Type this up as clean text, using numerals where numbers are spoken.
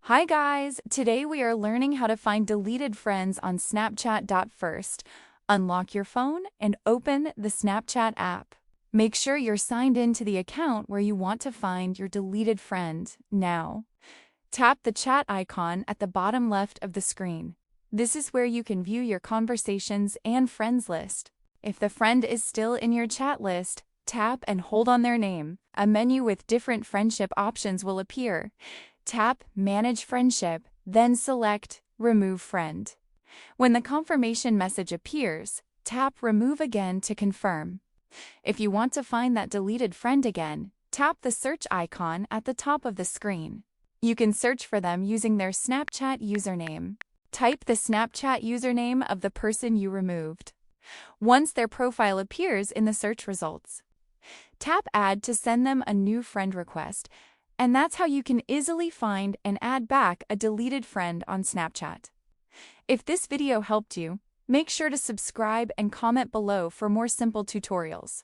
Hi guys! Today we are learning how to find deleted friends on Snapchat. First, unlock your phone and open the Snapchat app. Make sure you're signed in to the account where you want to find your deleted friend now. Tap the chat icon at the bottom left of the screen. This is where you can view your conversations and friends list. If the friend is still in your chat list, tap and hold on their name. A menu with different friendship options will appear. Tap Manage Friendship, then select Remove Friend. When the confirmation message appears, tap Remove again to confirm. If you want to find that deleted friend again, tap the search icon at the top of the screen. You can search for them using their Snapchat username. Type the Snapchat username of the person you removed. Once their profile appears in the search results, tap Add to send them a new friend request. And that's how you can easily find and add back a deleted friend on Snapchat. If this video helped you, make sure to subscribe and comment below for more simple tutorials.